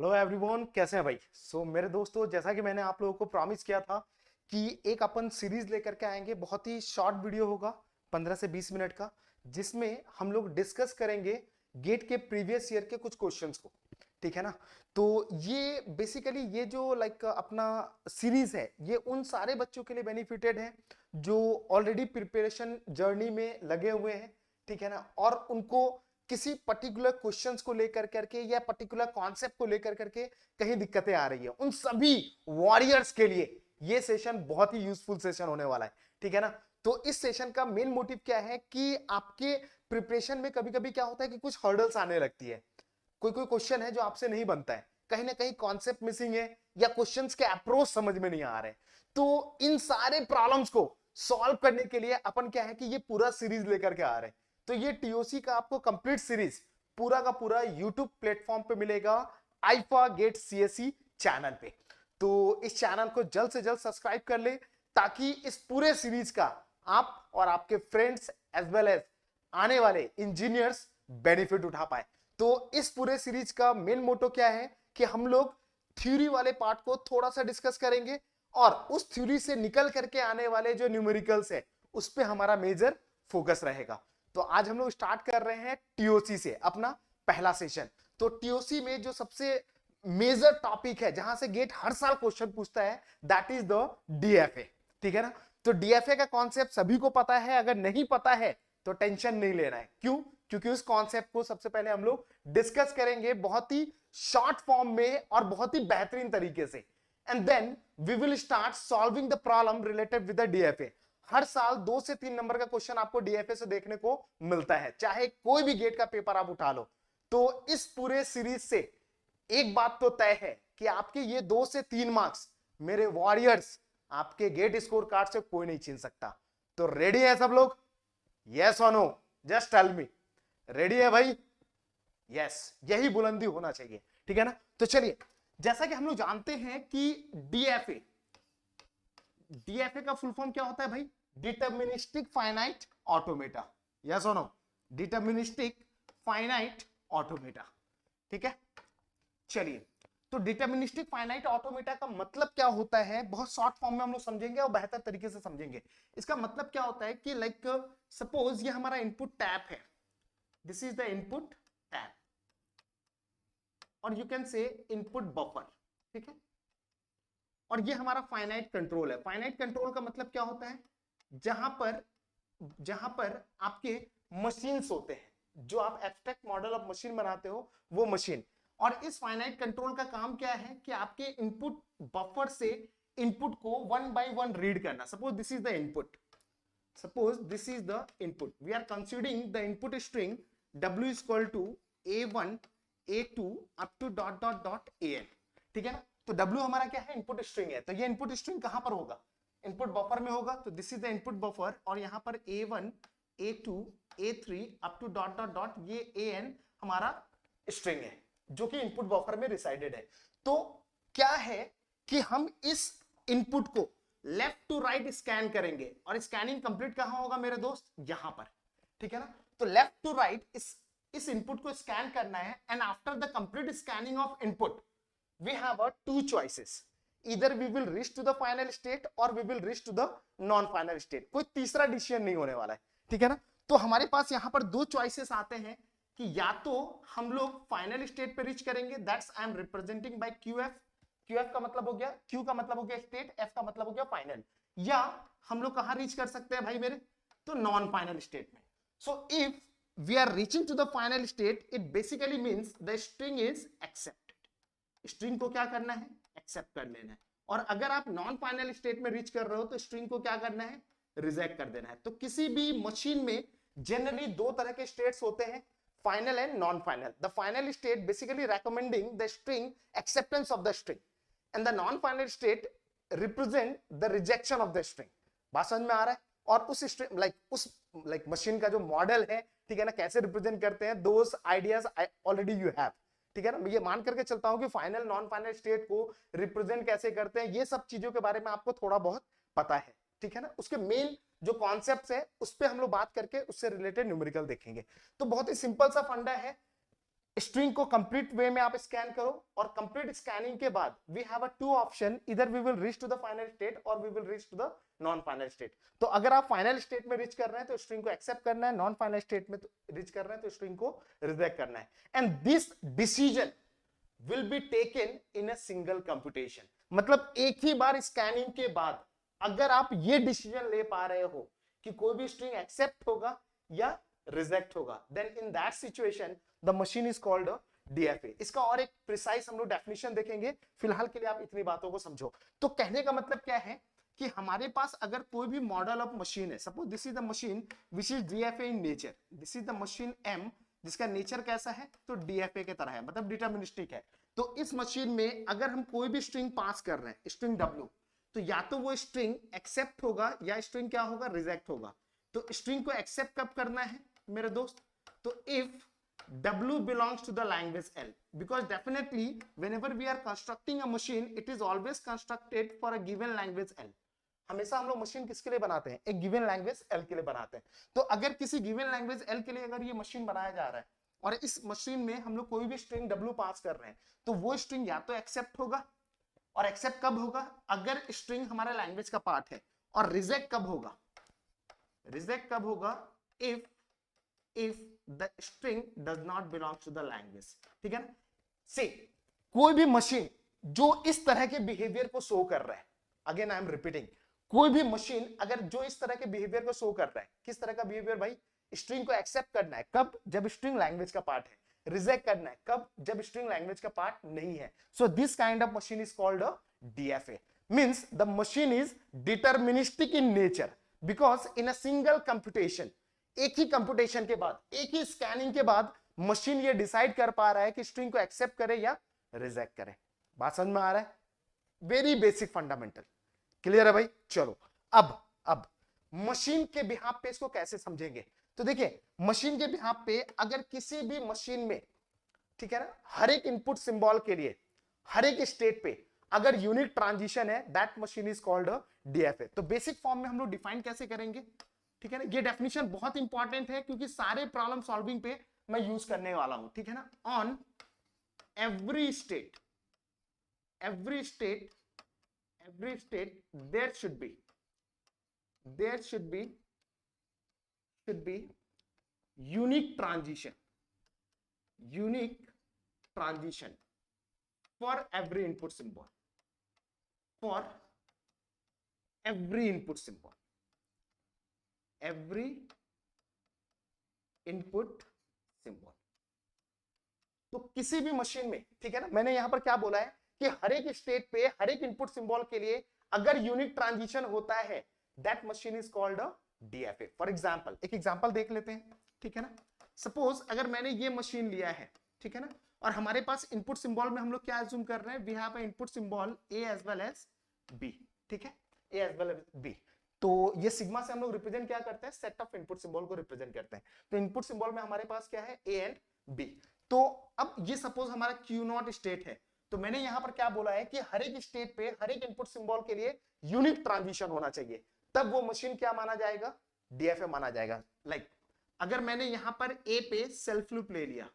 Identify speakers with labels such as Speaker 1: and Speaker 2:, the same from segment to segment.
Speaker 1: Hello everyone, कैसे हैं भाई। मेरे दोस्तों, जैसा कि मैंने आप लोगों को प्रॉमिस किया था कि एक अपन सीरीज लेकर के आएंगे। बहुत ही शॉर्ट वीडियो होगा, 15 से 20 मिनट का, जिसमें हम लोग डिस्कस करेंगे गेट के प्रीवियस ईयर के कुछ क्वेश्चंस को। ठीक है ना। तो ये बेसिकली ये जो अपना सीरीज है, ये उन सारे बच्चों के लिए बेनिफिटेड है जो ऑलरेडी प्रिपरेशन जर्नी में लगे हुए हैं। ठीक है ना। और उनको किसी पर्टिकुलर क्वेश्चंस को लेकर करके या पर्टिकुलर कॉन्सेप्ट को लेकर करके कहीं दिक्कतें आ रही है, उन सभी वॉरियर्स के लिए ये सेशन बहुत ही यूजफुल सेशन होने वाला है। ठीक है ना। तो इस सेशन का मेन मोटिव क्या है कि आपके प्रिपरेशन में कभी कभी क्या होता है कि कुछ हर्डल्स आने लगती है। कोई कोई क्वेश्चन है जो आपसे नहीं बनता है, कहीं ना कहीं कॉन्सेप्ट मिसिंग है या क्वेश्चंस के अप्रोच समझ में नहीं आ रहे। तो इन सारे प्रॉब्लम्स को सॉल्व करने के लिए अपन क्या है कि ये पूरा सीरीज लेकर के आ रहे हैं। तो ये टीओसी का आपको कंप्लीट सीरीज पूरा का पूरा यूट्यूब प्लेटफॉर्म पे मिलेगा, आईफा गेट सीएसई चैनल पे। तो इस चैनल को जल्द से जल्द सब्सक्राइब कर ले, ताकि इस पूरे सीरीज का आप और आपके फ्रेंड्स एज वेल एज आने वाले इंजीनियर्स बेनिफिट उठा पाए। तो इस पूरे सीरीज का मेन मोटो क्या है कि हम लोग थ्योरी वाले पार्ट को थोड़ा सा डिस्कस करेंगे, और उस थ्योरी से निकल करके आने वाले जो न्यूमेरिकल्स है उस पे हमारा मेजर फोकस रहेगा। तो आज हम लोग स्टार्ट कर रहे हैं टीओसी से अपना पहला सेशन। तो टीओसी में जो सबसे मेजर टॉपिक है, जहां से गेट हर साल क्वेश्चन पूछता है, दैट इज द डीएफए। ठीक है ना। तो डीएफए का कॉन्सेप्ट सभी को पता है, अगर नहीं पता है तो टेंशन नहीं लेना है। क्यों? क्योंकि उस कॉन्सेप्ट को सबसे पहले हम लोग डिस्कस करेंगे बहुत ही शॉर्ट फॉर्म में और बहुत ही बेहतरीन तरीके से, and then we will start solving the problem related with the DFA. हर साल 2 से 3 नंबर का क्वेश्चन आपको डीएफए से देखने को मिलता है, चाहे कोई भी गेट का पेपर आप उठा लो। तो इस पूरे सीरीज से एक बात तो तय है कि आपके ये 2 से 3 मार्क्स, मेरे वॉरियर्स, आपके गेट स्कोर कार्ड से कोई नहीं छीन सकता। तो रेडी है सब लोग? यस और no, just tell me. Ready है भाई? यस, यही बुलंदी होना चाहिए। ठीक है ना। तो चलिए, जैसा कि हम लोग जानते हैं कि डीएफए, डीएफए का फुल फॉर्म क्या होता है भाई? Deterministic finite automata. यस और नो? Deterministic finite automata. ठीक है। चलिए, तो डिटर्मिनिस्टिक फाइनाइट ऑटोमेटा का मतलब क्या होता है, बहुत शॉर्ट फॉर्म में हम लोग समझेंगे और बेहतर तरीके से समझेंगे। इसका मतलब क्या होता है कि सपोज ये हमारा इनपुट टैप है, this is the input tape, और you can say input buffer. ठीक है। और ये हमारा फाइनाइट कंट्रोल है। फाइनाइट कंट्रोल का मतलब क्या होता है? जहां पर आपके मशीन्स होते हैं, जो आप एब्स्ट्रैक्ट मॉडल ऑफ मशीन बनाते हो, वो मशीन। और इस फाइनाइट कंट्रोल का काम क्या है कि आपके इनपुट बफर से इनपुट को वन बाय वन रीड करना। Suppose this is the input, suppose this is the input, we are considering the input string w is equal to a1 a2 up to dot dot dot an। ठीक है ना। तो w हमारा क्या है? Input string है। तो ये इनपुट स्ट्रिंग कहां पर होगा? इनपुट बफर में होगा। तो this is the input buffer, और यहां पर a1 a2 a3 up to dot dot dot ये an हमारा स्ट्रिंग है, जो कि इनपुट बफर में रिसाइडेड है। तो क्या है कि हम इस इनपुट को लेफ्ट टू राइट स्कैन करेंगे, और स्कैनिंग कंप्लीट कहां होगा मेरे दोस्त? यहां पर। ठीक है ना। तो लेफ्ट टू राइट इस इनपुट को स्कैन करना है, and after the complete scanning of input we have two choices, इधर we will reach to the final state or we will reach to the non final state. कोई तीसरा decision नहीं होने वाला है। ठीक है ना। तो हमारे पास यहां पर दो चॉइसेस आते हैं कि या तो हम लोग फाइनल स्टेट पे रीच करेंगे, that's I am representing by QF. QF का मतलब हो गया, क्यू का मतलब हो गया स्टेट, एफ का मतलब हो गया फाइनल। या हम लोग कहां रीच कर सकते हैं भाई मेरे? तो नॉन फाइनल स्टेट में। So if we are reaching to the final state, it basically means the string is accepted. String को क्या करना है? एक्सेप्ट कर लेना है। और अगर आप नॉन फाइनल स्टेट में रीच कर रहे हो तो स्ट्रिंग को क्या करना है? रिजेक्ट कर देना है। तो किसी भी मशीन में जनरली दो तरह के स्टेट्स होते हैं, final and non final. The final state basically recommending the string acceptance of the string, and the non final state represent the rejection of the string। बात समझ में आ रहा है? और उस स्ट्रिंग उस मशीन का जो मॉडल है, ठीक है ना, कैसे रिप्रेजेंट करते हैं, दोस आइडियाज ऑलरेडी यू हैव। ठीक है ना। मैं ये मान करके चलता हूं कि फाइनल नॉन फाइनल स्टेट को रिप्रेजेंट कैसे करते हैं, ये सब चीजों के बारे में आपको थोड़ा बहुत पता है। ठीक है ना। उसके मेन जो कॉन्सेप्ट्स है उस पर हम लोग बात करके उससे रिलेटेड न्यूमेरिकल देखेंगे। तो बहुत ही सिंपल सा फंडा है, स्ट्रिंग को कंप्लीट वे में आप स्कैन करो और कंप्लीट स्कैनिंग के बाद we have a two option, इधर we will reach to the final state or we will reach to the non final state. तो अगर आप फाइनल स्टेट में रीच कर रहे हैं तो स्ट्रिंग को एक्सेप्ट करना है, नॉन फाइनल स्टेट में रीच कर रहे हैं तो स्ट्रिंग को रिजेक्ट करना है। And this decision will be taken in a single computation. मतलब एक ही बार स्कैनिंग के बाद अगर आप ये डिसीजन ले पा रहे हो कि कोई भी स्ट्रिंग एक्सेप्ट होगा या रिजेक्ट होगा, then in that situation the machine is called DFA. इसका और एक प्रिसाइज हम लोग डेफिनेशन देखेंगे, फिलहाल के लिए आप इतनी बातों को समझो। तो कहने का मतलब क्या है कि हमारे पास अगर कोई भी मॉडल ऑफ मशीन है, suppose this is the machine which is DFA in nature, this is the machine M जिसका नेचर कैसा है, तो डीएफए के तरह है, मतलब डिटर्मिनिस्टिक है। तो इस मशीन में अगर हम कोई भी स्ट्रिंग पास कर रहे हैं, स्ट्रिंग डब्ल्यू, तो या तो वो स्ट्रिंग एक्सेप्ट होगा या स्ट्रिंग क्या होगा, रिजेक्ट होगा। तो स्ट्रिंग को एक्सेप्ट कब करना है मेरे दोस्त, तो if W belongs to the language L, because definitely whenever we are constructing a machine it is always constructed for a given language L। हमेशा हम लोग मशीन किसके लिए बनाते हैं, एक गिवन लैंग्वेज L के लिए बनाते हैं। तो अगर किसी गिवन लैंग्वेज L के लिए अगर ये मशीन बनाया जा रहा है और इस मशीन में हम लोग कोई भी स्ट्रिंग W पास कर रहे हैं, तो वो स्ट्रिंग या तो एक्सेप्ट होगा, और एक्सेप्ट कब होगा, अगर स्ट्रिंग हमारे लैंग्वेज का पार्ट है, और रिजेक्ट कब होगा, रिजेक्ट कब होगा, if the string does not belong to the language। ठीक है ना। से कोई भी मशीन जो इस तरह के बिहेवियर को शो कर रहा है, अगेन आई एम रिपीटिंग, कोई भी मशीन अगर जो इस तरह के बिहेवियर को शो कर रहा है, किस तरह का बिहेवियर भाई, स्ट्रिंग को एक्सेप्ट करना है कब, जब स्ट्रिंग लैंग्वेज का पार्ट है, रिजेक्ट करना है कब, जब स्ट्रिंग लैंग्वेज का पार्ट नहीं है। So this kind of machine is called a DFA, means the machine is deterministic in nature because in a single computation, एक ही कंप्यूटेशन के बाद, एक ही स्कैनिंग के बाद मशीन ये डिसाइड कर पा रहा है कि स्ट्रिंग को एक्सेप्ट करे या रिजेक्ट करे। बात समझ में आ रहा है, वेरी बेसिक फंडामेंटल, क्लियर है भाई। चलो अब मशीन के बिहाफ पे इसको कैसे समझेंगे, तो देखिए मशीन के बिहाफ पे अगर किसी भी मशीन में, ठीक है ना, हर एक इनपुट सिंबल के लिए हर एक स्टेट पे अगर यूनिक ट्रांजिशन है, that machine is called DFA. तो बेसिक फॉर्म में हम लोग डिफाइन कैसे करेंगे, ठीक है ना, ये डेफिनेशन बहुत इंपॉर्टेंट है क्योंकि सारे प्रॉब्लम सॉल्विंग पे मैं यूज करने वाला हूं, ठीक है ना। On every state there should be unique transition for every input symbol, every input symbol। तो किसी भी मशीन में, ठीक है ना, मैंने यहां पर क्या बोला है कि हर एक स्टेट पे हर एक इनपुट सिंबल के लिए अगर यूनिक ट्रांजिशन होता है, that machine is called a DFA. For example, एक एग्जांपल देख लेते हैं, ठीक है ना। सपोज अगर मैंने ये मशीन लिया है, ठीक है ना, और हमारे पास इनपुट सिंबल में हम लोग क्या अज्यूम कर रहे हैं, we have a input symbol A as well as B, ठीक है, A as well as B. तो ये सिग्मा से हम लोग रिप्रेजेंट क्या करते हैं, सेट ऑफ इनपुट सिंबल को रिप्रेजेंट करते हैं। तो इनपुट सिंबल में हमारे पास क्या है, ए एंड बी। तो अब ये सपोज हमारा क्यू नॉट स्टेट है, तो मैंने यहां पर क्या बोला है कि हर एक स्टेट पे हर एक इनपुट सिंबल के लिए यूनिक ट्रांजिशन होना चाहिए, तब वो मशीन क्या माना जाएगा, डीएफए माना जाएगा। लाइक अगर मैंने यहां पर ए पे सेल्फ लूप ले लिया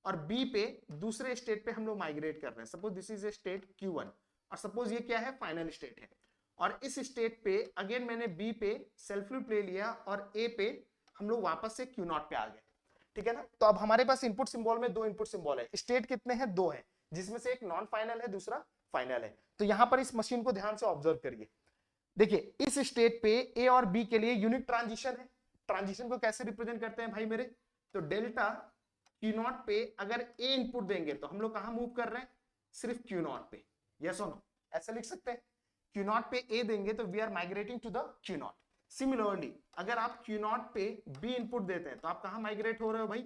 Speaker 1: और बी पे दूसरे स्टेट पे हम लोग माइग्रेट कर रहे हैं, suppose this is A state Q1 और सपोज ये क्या है, फाइनल स्टेट है, और इस स्टेट पे अगेन मैंने बी पे सेल्फ लूप ले लिया और ए पे हम लोग वापस से Q0 पे आ गए, ठीक है ना। तो अब हमारे पास इनपुट सिंबल में दो इनपुट सिंबल है, स्टेट कितने हैं, दो हैं, जिसमें से एक नॉन फाइनल है, दूसरा फाइनल है। तो यहां पर इस मशीन को ध्यान से ऑब्जर्व करिए, देखिए इस स्टेट पे ए और बी के लिए यूनिक ट्रांजिशन है। ट्रांजिशन को कैसे रिप्रेजेंट करते हैं भाई मेरे, तो डेल्टा Q0 पे अगर ए इनपुट देंगे तो हम लोग कहां मूव कर रहे हैं, सिर्फ Q0 पे, यस और नो, ऐसा लिख सकते हैं। Q0 पे ए देंगे तो we are migrating to the Q0। Similarly अगर आप Q0 पे बी इनपुट देते हैं तो आप कहां माइग्रेट हो रहे हो भाई,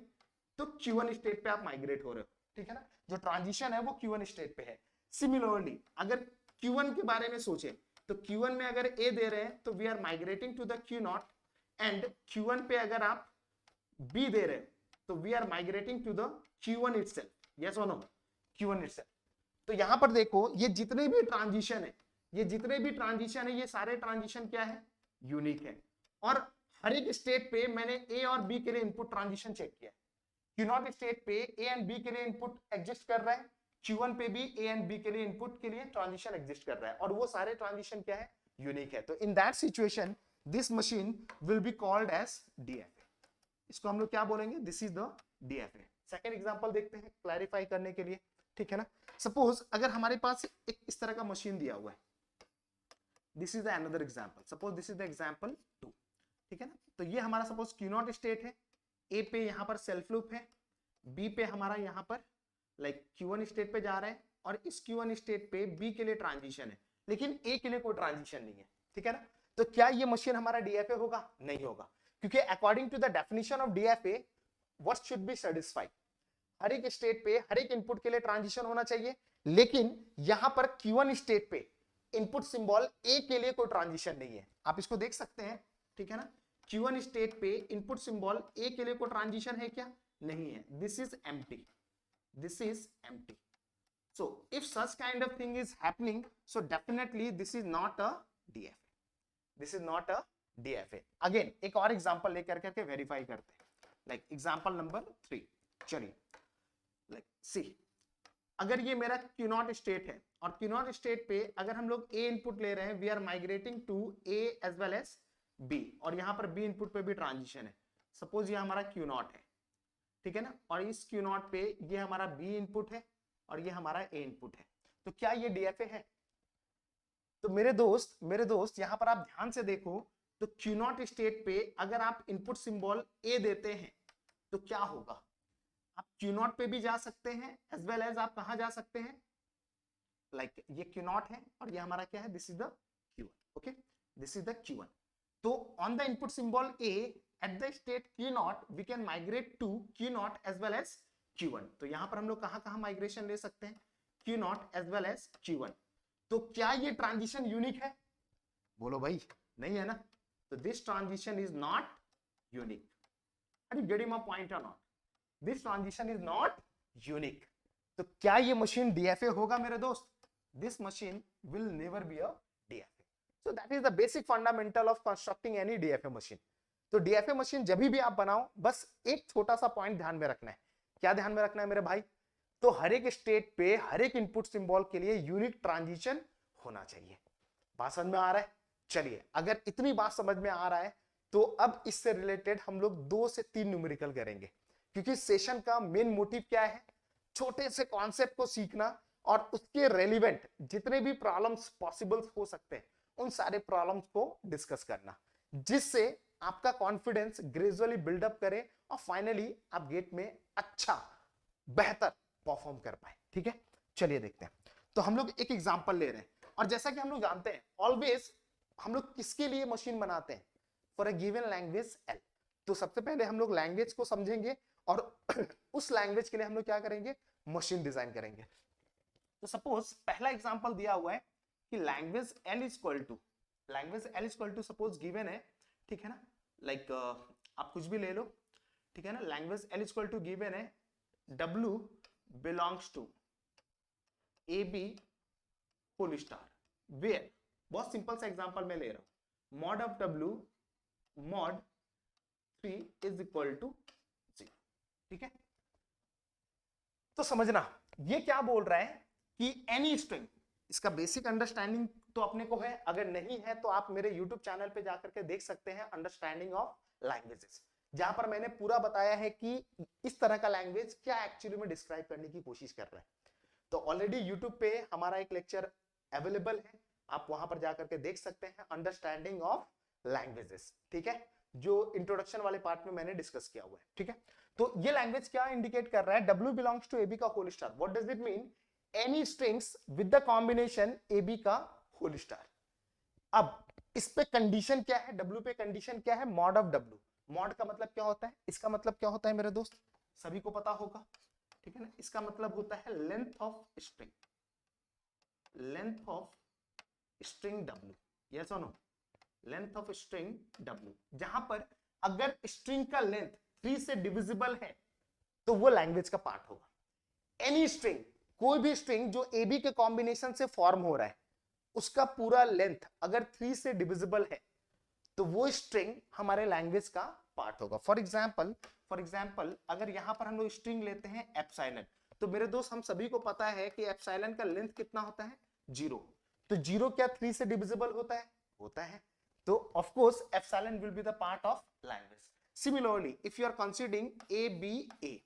Speaker 1: तो Q1 स्टेट पे आप माइग्रेट हो रहे हो, ठीक है ना। जो ट्रांजिशन है वो Q1 स्टेट पे है। सिमिलरली अगर Q1 के बारे में सोचें तो Q1 में अगर ए दे रहे हैं तो we are migrating to the Q0, and Q1 पे अगर आप बी दे रहे हैं तो we are migrating to the Q1 itself, yes और नो, Q1 इटसेल्फ। तो यहां पर देखो ये जितने भी ट्रांजिशन है, ये सारे ट्रांजिशन क्या है, यूनिक है। और हर एक स्टेट पे मैंने ए और बी के लिए इनपुट ट्रांजिशन चेक किया, Q0 स्टेट पे ए एंड बी के लिए इनपुट एग्जिस्ट कर रहा है, Q1 पे भी ए एंड बी के लिए इनपुट के लिए ट्रांजिशन एग्जिस्ट कर रहा है, और वो सारे ट्रांजिशन क्या है, यूनिक है। तो in that situation this machine will be called as DFA. इसको हम लोग क्या बोलेंगे, this is the DFA. Second example देखते हैं क्लैरिफाई करने के लिए, ठीक है ना। सपोज अगर हमारे पास एक इस तरह का मशीन दिया हुआ है, this is the another example, suppose this is the example 2, ठीक है ना। तो ये हमारा सपोज Q0 स्टेट है, ए पे यहाँ पर सेल्फ लूप है, बी पे हमारा यहाँ पर लाइक Q1 स्टेट पे जा रहा है, और इस Q1 स्टेट पे बी के लिए ट्रांजिशन है, लेकिन ए के लिए कोई ट्रांजिशन नहीं है, ठीक है ना। तो क्या ये मशीन हमारा डीएफए होगा, नहीं होगा, क्योंकि according to the definition of DFA what should be satisfied, हर एक स्टेट पे हर एक इनपुट के लिए ट्रांजिशन होना चाहिए, लेकिन यहां पर Q1 स्टेट पे इनपुट सिंबल ए के लिए कोई ट्रांजिशन नहीं है। आप इसको देख सकते हैं, ठीक है ना। Q1 स्टेट पे इनपुट सिंबल ए के लिए कोई ट्रांजिशन है क्या, नहीं है, this is empty, this is empty. So if such kind of thing is happening, so definitely this is not a DFA. This is not a DFA. Again एक और एग्जांपल लेकर करके वेरीफाई करते हैं, लाइक एग्जांपल नंबर 3। चलिए like सी, अगर ये मेरा Q0 स्टेट है, और Q0 स्टेट पे अगर हम लोग A इनपुट ले रहे हैं, we are migrating to A as well as B, और यहाँ पर B इनपुट पे भी ट्रांजिशन है। सपोज ये हमारा Q0 है, ठीक है ना, और इस Q0 पे ये हमारा B इनपुट है और ये हमारा A इनपुट है। तो क्या ये डीएफए है? तो मेरे दोस्त यहां पर आप ध्यान से देखो, तो Q0 स्टेट पे अगर आप इनपुट सिंबल A देते हैं तो क्या होगा, आप Q0 पे भी जा सकते हैं एज वेल एज आप कहां जा सकते हैं, लाइक ये Q0 है और ये हमारा क्या है, this is the Q1, okay, this is the Q1। तो on the input symbol A at the state Q0 we can migrate to Q0 as well as Q1। तो यहां पर हम लोग कहां माइग्रेशन ले सकते हैं, Q0 as well as Q1। तो क्या ये ट्रांजिशन यूनिक है, बोलो भाई, नहीं है ना। तो this transition is not unique. Are you getting my point or not? This transition is not unique. तो क्या ये मशीन डीएफए होगा मेरे दोस्त? This machine will never be a DFA. So that is the basic fundamental of constructing any DFA machine. तो DFA machine जब भी आप बनाओ, बस एक छोटा सा पॉइंट ध्यान में रखना है। क्या ध्यान में रखना है मेरे भाई? तो हर एक स्टेट पे हर एक इनपुट सिंबल के लिए यूनिक ट्रांजिशन होना चाहिए। बात समझ में आ रहा है? चलिए, अगर इतनी बात समझ में आ रहा है तो अब इससे रिलेटेड हम लोग 2 से 3 न्यूमेरिकल करेंगे, क्योंकि सेशन का मेन मोटिव क्या है, छोटे से कॉन्सेप्ट को सीखना और उसके रेलिवेंट जितने भी प्रॉब्लम्स पॉसिबल हो सकते हैं उन सारे प्रॉब्लम्स को डिस्कस करना, जिससे आपका कॉन्फिडेंस ग्रेजुअली बिल्डअप करे और फाइनली आप गेट में अच्छा बेहतर परफॉर्म कर पाए। ठीक है, चलिए देखते हैं। तो हम लोग एक एग्जांपल ले रहे हैं, और जैसा कि हम लोग जानते हैं ऑलवेज हम लोग किसके लिए मशीन बनाते हैं, for a given language L. तो सबसे पहले हम लोग लैंग्वेज को समझेंगे और उस लैंग्वेज के लिए हम लोग क्या करेंगे, मशीन डिजाइन करेंगे। तो सपोज पहला एग्जांपल दिया हुआ है कि language L is equal to suppose given है, ठीक है ना, लाइक आप कुछ भी ले लो, ठीक है ना। Language L is equal to given है W belongs to AB whole star, where, बहुत सिंपल सा एग्जांपल मैं ले रहा हूं, mod of W mod 3 is equal to 0। ठीक है, तो समझना ये क्या बोल रहा है कि एनी स्ट्रिंग, इसका बेसिक अंडरस्टैंडिंग तो अपने को है, अगर नहीं है तो आप मेरे YouTube चैनल पे जाकर के देख सकते हैं अंडरस्टैंडिंग ऑफ लैंग्वेजेस, जहां पर मैंने पूरा बताया है कि इस तरह का लैंग्वेज क्या एक्चुअली में डिस्क्राइब करने की कोशिश कर रहा है। तो ऑलरेडी YouTube पे हमारा एक लेक्चर अवेलेबल है, आप वहां पर जाकर के देख सकते हैं अंडरस्टैंडिंग ऑफ लैंग्वेजेस, ठीक है, जो इंट्रोडक्शन वाले पार्ट में मैंने डिस्कस किया हुआ है। ठीक है, तो ये लैंग्वेज क्या इंडिकेट कर रहा है, W बिलोंग्स टू AB का whole star. What does it mean? Any strings with the combination AB का होल स्टार। अब इस पे कंडीशन क्या है, W पे कंडीशन क्या है, मॉड ऑफ W। मॉड का मतलब क्या होता है, इसका मतलब क्या होता है मेरे दोस्त, सभी को पता होगा, ठीक है ना। इसका मतलब होता है length of string, length of string W, yes और no, length of string W। जहां पर अगर स्ट्रिंग का लेंथ 3 से डिविजिबल है तो वो लैंग्वेज का पार्ट होगा। एनी स्ट्रिंग, कोई भी स्ट्रिंग जो AB के कॉम्बिनेशन से फॉर्म हो रहा है, उसका पूरा लेंथ अगर 3 से डिविजिबल है तो वो स्ट्रिंग हमारे लैंग्वेज का पार्ट होगा। फॉर एग्जाम्पल अगर यहाँ पर हम लोग स्ट्रिंग लेते हैं एप्सिलॉन, तो मेरे दोस्त हम सभी को पता है कि एप्सिलॉन का लेंथ कितना होता है 0। तो 0 क्या 3 से डिविजिबल होता है? होता है। तो of course epsilon will be the part of language. Similarly if you are considering A B A,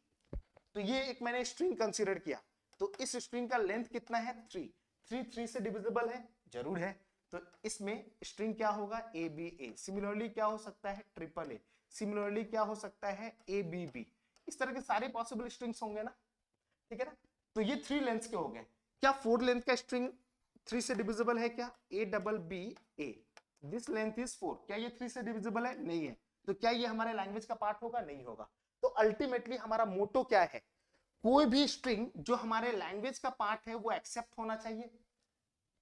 Speaker 1: तो ये एक मैंने स्ट्रिंग कंसीडर किया, तो इस स्ट्रिंग का लेंथ कितना है 3। 3 से डिविजिबल है? जरूर है। तो इसमें स्ट्रिंग क्या होगा ए बी ए। सिमिलरली क्या हो सकता है ट्रिपल ए। सिमिलरली क्या हो सकता है ए बी बी। इस तरह के सारे पॉसिबल स्ट्रिंग्स होंगे ना, ठीक है ना। तो ये 3 लेंथ के हो गए। क्या 4 लेंथ का स्ट्रिंग 3 से डिविजिबल है? क्या A double B A, this length is 4, क्या ये 3 से डिविजिबल है? नहीं है। तो क्या ये हमारे लैंग्वेज का पार्ट होगा? नहीं होगा। तो अल्टीमेटली हमारा मोटो क्या है? कोई भी स्ट्रिंग जो हमारे लैंग्वेज का पार्ट है वो एक्सेप्ट होना चाहिए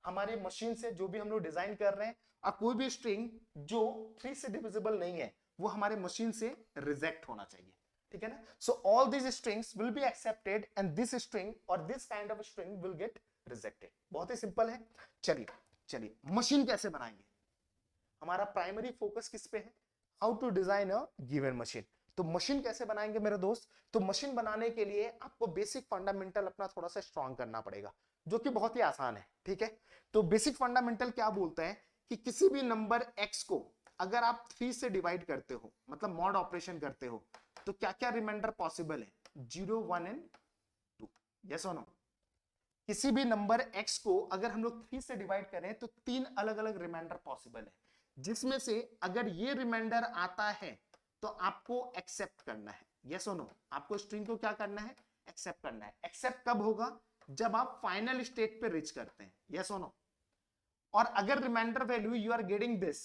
Speaker 1: हमारे मशीन से, जो भी हम लोग डिजाइन कर रहे हैं, और कोई भी स्ट्रिंग जो 3 से डिविजिबल नहीं है वो हमारे मशीन से रिजेक्ट होना चाहिए, ठीक है ना। So all these strings will be accepted and this string or this kind of string will get rejected. बहुत ही सिंपल है। चलिए मशीन कैसे बनाएंगे? हमारा प्राइमरी फोकस किस पे है? How to design a given machine. तो मशीन कैसे बनाएंगे मेरे दोस्त? तो मशीन बनाने के लिए आपको बेसिक फंडामेंटल अपना थोड़ा सा स्ट्रॉन्ग करना पड़ेगा, जो कि बहुत ही आसान है, ठीक है। तो बेसिक फंडामेंटल क्या बोलते हैं कि किसी भी नंबर x को अगर आप 3 से डिवाइड करते हो, मतलब मॉड ऑपरेशन करते हो, तो क्या क्या रिमाइंडर पॉसिबल है? 0 1 एंड 2। यस और नो? किसी भी नंबर x को अगर हम लोग 3 से डिवाइड करें तो 3 अलग अलग रिमाइंडर पॉसिबल है, जिसमें से अगर ये रिमाइंडर आता है तो आपको एक्सेप्ट करना है। यस और नो? आपको स्ट्रिंग को क्या करना है? एक्सेप्ट करना है। एक्सेप्ट कब होगा? जब आप फाइनल स्टेट पे रीच करते हैं। यस और नो? और अगर remainder value you are getting this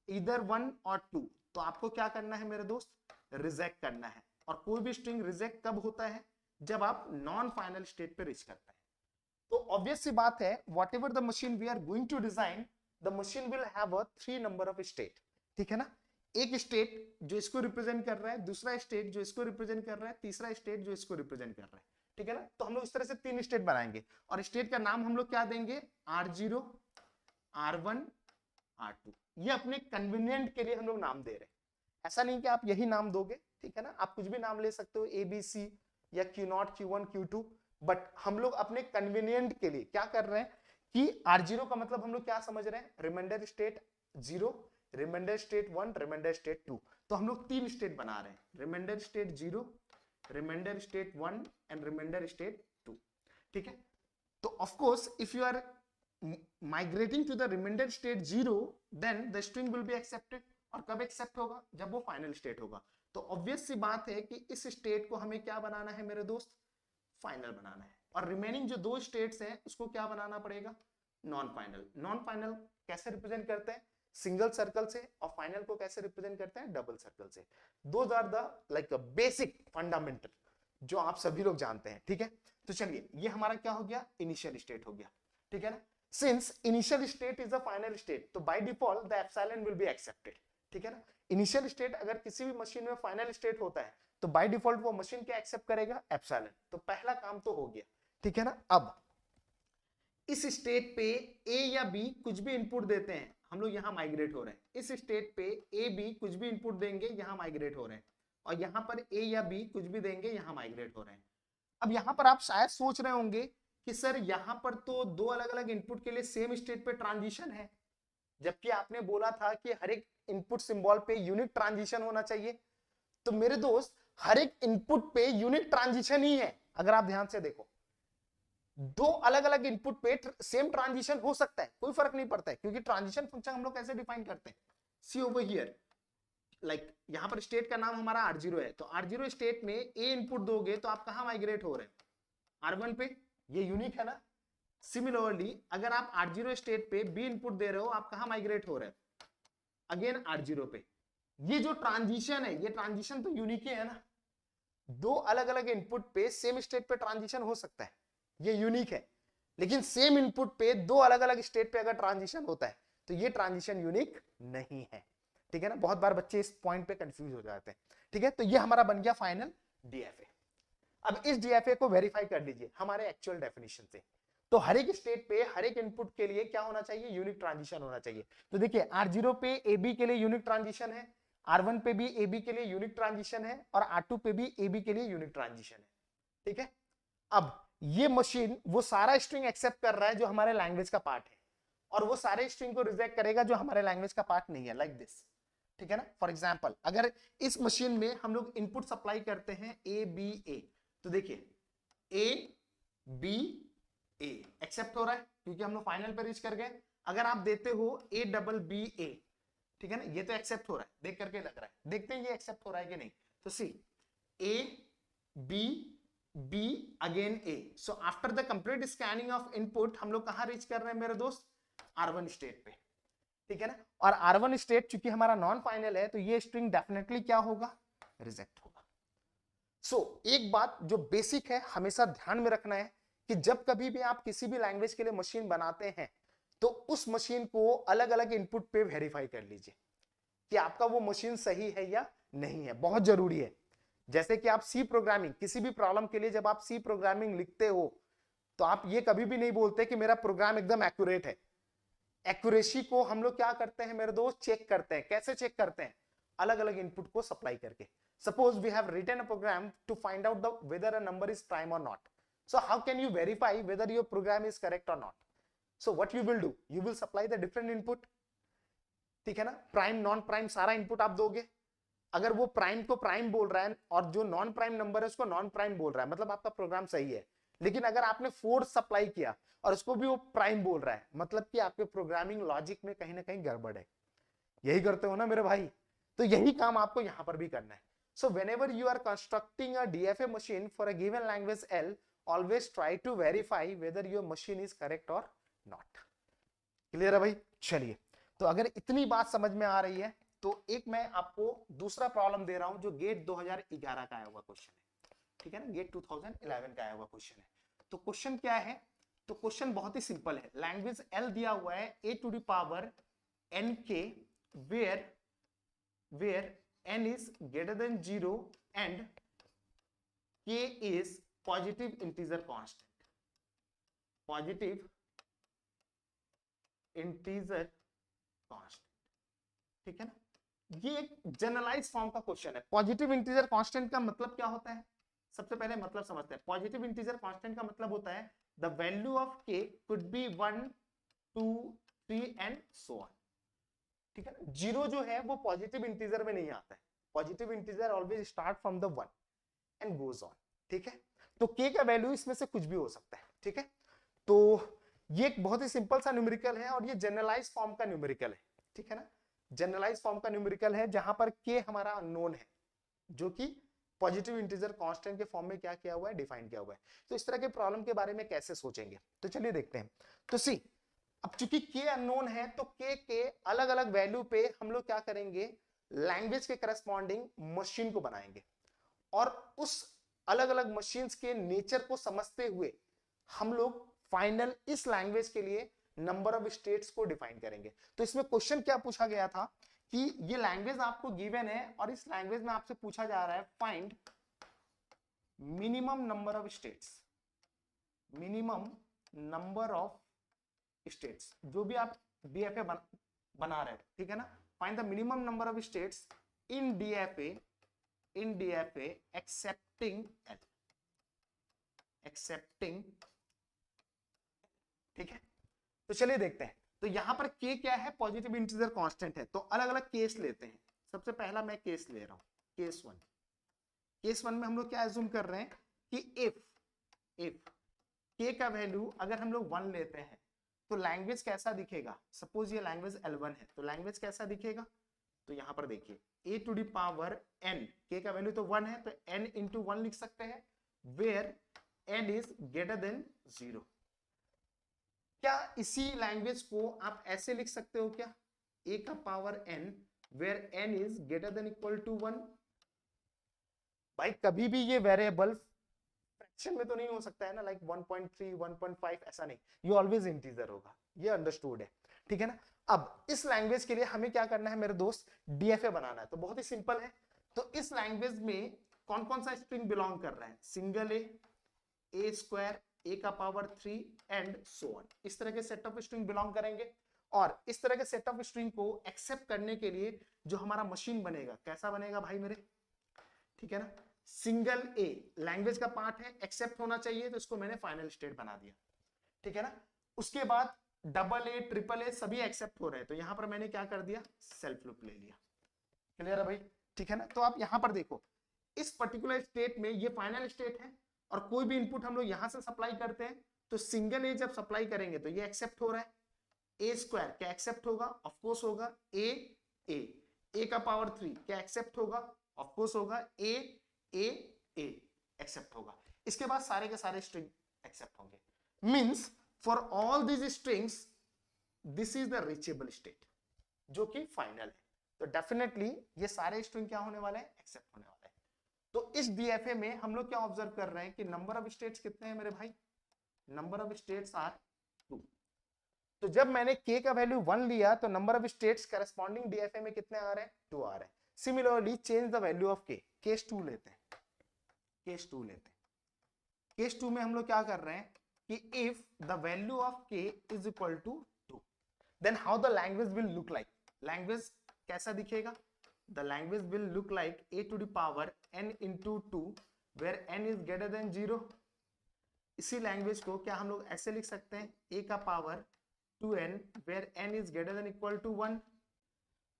Speaker 1: इधर 1 और 2, तो आपको क्या करना है मेरे दोस्त? रिजेक्ट करना है। और कोई भी स्ट्रिंग रिजेक्ट कब होता है? जब आप नॉन फाइनल स्टेट पे रीच करते हैं। तो ऑब्वियस सी बात है, whatever the machine we are going to design, the machine will have a 3 number of state, ठीक है ना। एक स्टेट जो इसको रिप्रेजेंट कर रहा है, दूसरा स्टेट जो इसको रिप्रेजेंट कर रहा है, तीसरा स्टेट जो इसको रिप्रेजेंट कर रहा है, ठीक है ना। तो हम लोग इस तरह से 3 स्टेट बनाएंगे और स्टेट का नाम हम लोग क्या देंगे? R0, R1, R2। ये अपने कन्वीनियंट के लिए हम लोग नाम दे रहे हैं। ऐसा नहीं कि आप यही नाम दोगे, ठीक है ना। आप कुछ भी नाम ले सकते हो, ABC या Q0, Q1, Q2, बट हम लोग अपने कन्वीनियंट के लिए क्या कर रहे हैं कि R0 का मतलब हम लोग क्या समझ रहे हैं? Remainder state 0, remainder state 1, remainder state 2। तो हम लोग 3 स्टेट बना रहे हैं, remainder state 0, remainder state 1 and remainder state 2, ठीक है। तो of course if you are migrating to the remainder state 0, then the string will be accepted। और कब एक्सेप्ट होगा? जब वो फाइनल स्टेट होगा। तो ऑब्वियस सी बात है कि इस स्टेट को हमें क्या बनाना है मेरे दोस्त? फाइनल बनाना है। और रिमेनिंग जो 2 स्टेट्स हैं उसको क्या बनाना पड़ेगा? Non final. नॉन फाइनल कैसे रिप्रेजेंट करते हैं? सिंगल सर्कल से। और फाइनल को कैसे रिप्रेजेंट करते हैं? डबल सर्कल से। Those are the like basic fundamental जो आप सभी लोग जानते हैं, ठीक है। तो चलिए ये हमारा क्या हो गया? इनिशियल स्टेट हो गया, ठीक है ना। Since initial state is the final state, तो by default the epsilon will be accepted, ठीक है ना। इनिशियल स्टेट अगर किसी भी मशीन में फाइनल स्टेट होता है तो बाय डिफॉल्ट वो मशीन क्या एक्सेप्ट करेगा? एप्सिलॉन। तो पहला काम तो हो गया, ठीक है ना। अब इस स्टेट पे ए या बी कुछ भी इनपुट देते हैं, हम लोग यहां माइग्रेट हो रहे हैं। इस स्टेट पे ए बी कुछ भी इनपुट देंगे, यहां माइग्रेट हो रहे हैं। और यहां पर ए या बी कुछ भी देंगे, यहां माइग्रेट हो रहे हैं। अब यहां पर आप शायद सोच रहे होंगे कि सर यहां पर तो 2 अलग अलग इनपुट के लिए सेम स्टेट पे ट्रांजिशन है, जबकि आपने बोला था कि हर एक इनपुट सिंबल पे यूनिक ट्रांजिशन होना चाहिए। तो मेरे दोस्त हर एक इनपुट पे यूनिक ट्रांजिशन ही है। अगर आप ध्यान से देखो, 2 अलग अलग इनपुट पे सेम ट्रांजिशन हो सकता है, कोई फर्क नहीं पड़ता है, क्योंकि ट्रांजिशन फंक्शन हम लोग कैसे डिफाइन करते हैं? सी ओवर हियर, लाइक यहां पर स्टेट का नाम हमारा R0 है, तो R0 स्टेट में ए इनपुट दोगे तो आप कहां माइग्रेट हो रहे हैं? R1 पे। ये यूनिक है ना। सिमिलरली अगर आप R0 स्टेट पे बी इनपुट दे रहे हो, आप कहां माइग्रेट हो रहे हैं? अगेन R0 पे। ये जो ट्रांजिशन है, ये ट्रांजिशन तो यूनिक ही है ना। 2 अलग अलग इनपुट पे सेम स्टेट पे ट्रांजिशन हो सकता है, ये यूनिक है। लेकिन सेम इनपुट पे 2 अलग अलग स्टेट पे अगर ट्रांजिशन होता है तो ये ट्रांजिशन यूनिक नहीं है, ठीक है ना। बहुत बार बच्चे इस पॉइंट पे कंफ्यूज हो जाते हैं, ठीक है। तो ये हमारा बन गया फाइनल डीएफए। अब इस डीएफए को वेरीफाई कर लीजिए हमारे एक्चुअल डेफिनेशन से। तो हर एक स्टेट पे हर एक इनपुट के लिए क्या होना चाहिए? यूनिक ट्रांजिशन होना चाहिए। तो देखिए R0 पे AB के लिए यूनिक ट्रांजिशन है, R1 पे भी AB के लिए यूनिक ट्रांजिशन है और R2 पे भी AB के लिए यूनिक ट्रांजिशन है। ठीक है, अब ये मशीन वो सारा स्ट्रिंग एक्सेप्ट कर रहा है जो हमारे लैंग्वेज का पार्ट है, और वो सारे स्ट्रिंग को रिजेक्ट करेगा जो हमारे लैंग्वेज का पार्ट नहीं है, लाइक दिस। ठीक है ना, फॉर एग्जाम्पल अगर इस मशीन में हम लोग इनपुट सप्लाई करते हैं ए बी ए, तो देखिए ए बी ए एक्सेप्ट हो रहा है क्योंकि हम लोग फाइनल पे रीच कर गए। अगर आप देते हो ए डबल बी ए, ठीक है ना, ये तो एक्सेप्ट हो रहा है, देख करके लग रहा है, देखते हैं ये एक्सेप्ट हो रहा है कि नहीं। तो C A B B again A, so after the complete scanning of input हम लोग कहां रीच कर रहे हैं मेरे दोस्त, R1 स्टेट पे। ठीक है ना, और R1 स्टेट चूंकि हमारा नॉन फाइनल है तो ये स्ट्रिंग डेफिनेटली क्या होगा, रिजेक्ट होगा। सो एक बात जो बेसिक है हमेशा ध्यान में रखना है कि जब कभी भी आप किसी भी लैंग्वेज के लिए मशीन बनाते हैं तो उस मशीन को अलग अलग इनपुट पे वेरीफाई कर लीजिए कि आपका वो मशीन सही है या नहीं है, बहुत जरूरी है। जैसे कि आप सी प्रोग्रामिंग, किसी भी प्रॉब्लम के लिए जब आप सी प्रोग्रामिंग लिखते हो तो आप ये कभी भी नहीं बोलते कि मेरा प्रोग्राम एकदम एक्यूरेट है। एक्यूरेसी को हम लोग क्या करते हैं मेरे दोस्त, चेक करते हैं। कैसे चेक करते हैं, अलग अलग इनपुट को सप्लाई करके। Suppose we have written a program to find out the whether a number is prime or not, so how can you verify whether your program is correct और not. So what you will do, you will supply the different input. ठीक है ना, prime non prime सारा input आप दोगे। अगर वो prime को प्राइम बोल रहा है और जो नॉन प्राइम नंबर है उसको नॉन प्राइम बोल रहा है, मतलब आपका प्रोग्राम सही है। लेकिन अगर आपने फोर्स सप्लाई किया और उसको भी वो प्राइम बोल रहा है, मतलब कि आपके प्रोग्रामिंग लॉजिक में कहीं ना कहीं गड़बड़ है। यही करते हो ना मेरे भाई, तो यही काम आपको यहां पर भी करना है। So whenever you are constructing a DFA machine for a given language L, always try to verify whether your machine is correct और नॉट। क्लियर है भाई, चलिए। तो अगर इतनी बात समझ में आ रही है तो एक मैं आपको दूसरा प्रॉब्लम दे रहा हूं जो गेट 2011 का आया हुआ क्वेश्चन है। ठीक है ना, गेट 2011 का आया हुआ क्वेश्चन है। तो क्वेश्चन क्या है, तो क्वेश्चन बहुत ही सिंपल है। लैंग्वेज एल दिया हुआ है A to the power N K, where N is greater than 0 and K is positive integer constant, positive integer constant. ठीक है ना, ये एक जनरलाइज फॉर्म का क्वेश्चन है। पॉजिटिव इंटीजर कांस्टेंट का मतलब क्या होता है, सबसे पहले मतलब समझते हैं। पॉजिटिव इंटीजर कांस्टेंट का मतलब होता है द वैल्यू ऑफ के could be 1 2 3 and so on. ठीक है ना, जीरो जो है वो पॉजिटिव इंटीजर में नहीं आता है। Positive integer always start from the 1 and goes on. ठीक है, तो के का वैल्यू इसमें से कुछ भी हो सकता है। ठीक है, तो ये एक बहुत ही सिंपल सा न्यूमेरिकल है और ये जनरलाइज फॉर्म का न्यूमेरिकल है। ठीक है ना, जनरलाइज फॉर्म का न्यूमेरिकल है जहां पर के हमारा अननोन है, जो कि पॉजिटिव इंटीजर कांस्टेंट के फॉर्म में क्या किया हुआ है, डिफाइन किया हुआ है। तो इस तरह के प्रॉब्लम के बारे में कैसे सोचेंगे, तो चलिए देखते हैं। तो सी, अब चूंकि के अननोन है तो के अलग अलग वैल्यू पे हम लोग क्या करेंगे, लैंग्वेज के करस्पॉन्डिंग मशीन को बनाएंगे और उस अलग अलग मशीन्स के नेचर को समझते हुए हम लोग फाइनल इस लैंग्वेज के लिए नंबर ऑफ स्टेट्स को डिफाइन करेंगे। तो इसमें क्वेश्चन क्या पूछा गया था कि ये लैंग्वेज आपको गिवन है और इस लैंग्वेज में आपसे पूछा जा रहा है find minimum number of states, minimum number of states, जो भी आप डीएफए बना रहे हो। ठीक है ना, find the minimum number of states in DFA, in DFA accepting L, accepting. ठीक है, तो चलिए देखते हैं। तो यहां पर के क्या है, पॉजिटिव इंटीजर कांस्टेंट है। तो अलग अलग केस लेते हैं। सबसे पहला मैं केस ले रहा हूं, केस 1। केस 1 में हम लोग क्या एज्यूम कर रहे हैं कि इफ के का वैल्यू अगर हम लोग 1 लेते हैं तो लैंग्वेज कैसा दिखेगा। सपोज ये लैंग्वेज L1 है तो लैंग्वेज कैसा दिखेगा, तो यहां पर देखिए ए टू द पावर n, के का वैल्यू तो 1 है तो n इंटू 1 लिख सकते हैं, where n is greater than 0। क्या इसी लैंग्वेज को आप ऐसे लिख सकते हो क्या, a का power n where n is greater than equal to 1। भाई कभी भी ये वेरिएबल फ्रैक्शन में तो नहीं हो सकता है ना, लाइक 1.3 1.5 ऐसा नहीं, ये ऑलवेज इंटीजर होगा, ये अंडरस्टूड है। ठीक है ना, अब इस लैंग्वेज के लिए हमें क्या करना है मेरे दोस्त, डीएफए बनाना है। तो बहुत ही सिंपल है। तो इस लैंग्वेज में कौन कौन सा स्ट्रिंग बिलोंग कर रहा है, सिंगल ए स्क्वायर, ए का पावर 3 एंड सो ऑन, इस तरह के सेट ऑफ स्ट्रिंग बिलोंग करेंगे। और इस तरह के सेट ऑफ स्ट्रिंग को एक्सेप्ट करने के लिए जो हमारा मशीन बनेगा, कैसा बनेगा भाई मेरे, ठीक है ना, सिंगल ए लैंग्वेज का पार्ट है, एक्सेप्ट होना चाहिए, तो इसको मैंने फाइनल स्टेट बना दिया, ठीक है ना। उसके बाद डबल ए ट्रिपल ए सभी एक्सेप्ट हो रहे हैं, तो यहां पर मैंने क्या कर दिया, सेल्फ लूप ले लिया। क्लियर है भाई, ठीक है ना। तो आप यहां पर देखो, इस पर्टिकुलर स्टेट में ये फाइनल स्टेट है, और कोई भी इनपुट हम लोग यहां से सप्लाई करते हैं, तो सिंगल ए जब सप्लाई करेंगे तो ये एक्सेप्ट हो रहा है, ए स्क्वायर क्या एक्सेप्ट होगा, ऑफ कोर्स होगा ए ए का पावर 3 क्या एक्सेप्ट होगा, ऑफ कोर्स होगा ए ए ए एक्सेप्ट होगा। इसके बाद सारे के सारे स्ट्रिंग एक्सेप्ट होंगे, means for all these strings this is the reachable state जो कि फाइनल है। तो डेफिनेटली ये सारे स्ट्रिंग क्या होने वाले हैं, एक्सेप्ट होने वाले हैं। तो इस डीएफए में हम लोग क्या ऑब्जर्व कर रहे हैं कि नंबर ऑफ स्टेट्स कितने हैं मेरे भाई, नंबर ऑफ स्टेट्स आर 2। तो जब मैंने k का वैल्यू 1 लिया तो number of states corresponding DFA में कितने आ रहे हैं, 2 आ रहे हैं। Similarly change the value of k, case 2 लेते हैं, केस 2 लेते हैं। केस 2 में हम लोग क्या कर रहे हैं कि if the value of k is equal to 2 then how the language will look like, language कैसा दिखेगा, the language will look like a to the power n into 2 where n is greater than 0। इसी language को क्या हम लोग ऐसे लिख सकते हैं, a का power 2n where n is greater than equal to 1।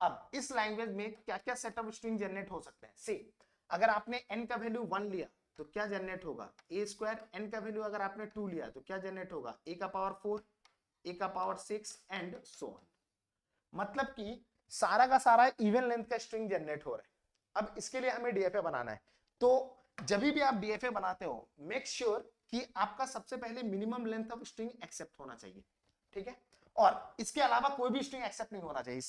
Speaker 1: अब इस लैंग्वेज में क्या क्या सेट ऑफ स्ट्रिंग जनरेट हो सकते हैं, सी अगर आपने n का वैल्यू 1 लिया तो क्या जनरेट होगा, a स्क्वायर, n का वैल्यू अगर आपने 2 लिया तो क्या जनरेट होगा, a का पावर 4, a का पावर 6 एंड सो ऑन। मतलब कि सारा का सारा इवन लेंथ का स्ट्रिंग जनरेट हो रहा है। अब इसके लिए हमें डीएफए बनाना है, तो जब भी आप डीएफए बनाते हो मेक श्योर कि आपका सबसे पहले minimum length of string accept होना चाहिए, ठीक है, और इसके अलावा कोई भी स्ट्रिंग एक्सेप्ट नहीं होना चाहिए।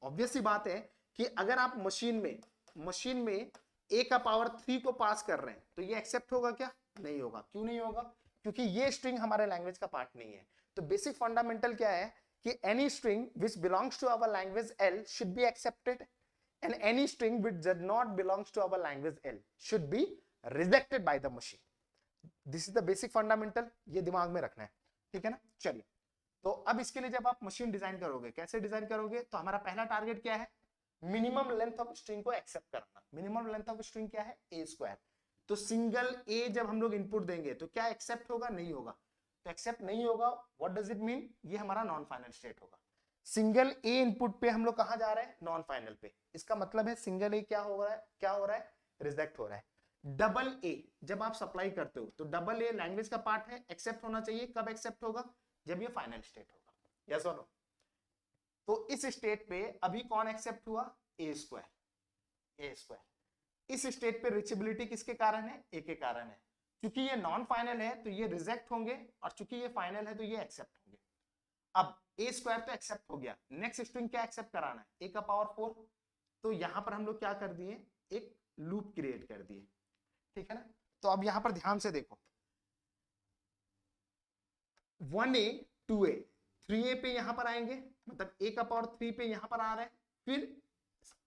Speaker 1: ऑब्वियस सी बात है कि अगर आप मशीन में a का पावर 3 को पास कर रहे हैं तो ये एक्सेप्ट होगा क्या, नहीं होगा। क्यों नहीं होगा, क्योंकि ये स्ट्रिंग हमारे लैंग्वेज का पार्ट नहीं है। तो बेसिक फंडामेंटल क्या है कि any string which belongs to our language L should be accepted and any string which does not belongs to our language L should be rejected by the machine. This is the basic fundamental, ये दिमाग में रखना है, ठीक है ना। चलिए, तो अब इसके लिए जब आप मशीन डिजाइन करोगे, कैसे डिजाइन करोगे, तो हमारा पहला टारगेट क्या है, मिनिमम लेंथ ऑफ स्ट्रिंग को एक्सेप्ट करना। मिनिमम लेंथ ऑफ स्ट्रिंग क्या है, ए स्क्वायर। तो सिंगल ए जब हम लोग इनपुट देंगे तो क्या एक्सेप्ट होगा, नहीं होगा। तो एक्सेप्ट नहीं होगा, व्हाट डज इट मीन, ये हमारा नॉन फाइनल स्टेट होगा। सिंगल ए इनपुट पे हम लोग कहां जा रहे हैं, नॉन फाइनल पे। इसका मतलब है सिंगल ए क्या हो रहा है, क्या हो रहा है, रिजेक्ट हो रहा है। डबल ए जब आप सप्लाई करते हो तो डबल ए लैंग्वेज का पार्ट है, एक्सेप्ट होना चाहिए। कब एक्सेप्ट होगा, जब ये फाइनल स्टेट होगा, यस और नो। तो इस स्टेट पे अभी कौन एक्सेप्ट हुआ, ए स्क्वायर, ए स्क्वायर। इस स्टेट पे रिचेबिलिटी किसके कारण है, ए के कारण है। क्योंकि ये नॉन फाइनल है तो ये रिजेक्ट होंगे, और चूंकि ये फाइनल है तो ये एक्सेप्ट होंगे। अब ए स्क्वायर तो एक्सेप्ट हो गया, नेक्स्ट स्ट्रिंग क्या एक्सेप्ट कराना है, ए का पावर 4। तो यहां पर हम लोग क्या कर दिए, एक लूप क्रिएट कर दिए, ठीक है ना। तो अब यहां पर ध्यान से देखो, 1a 2a 3a पे यहां पर आएंगे, मतलब a का पावर 3 पे यहां पर आ रहा है, फिर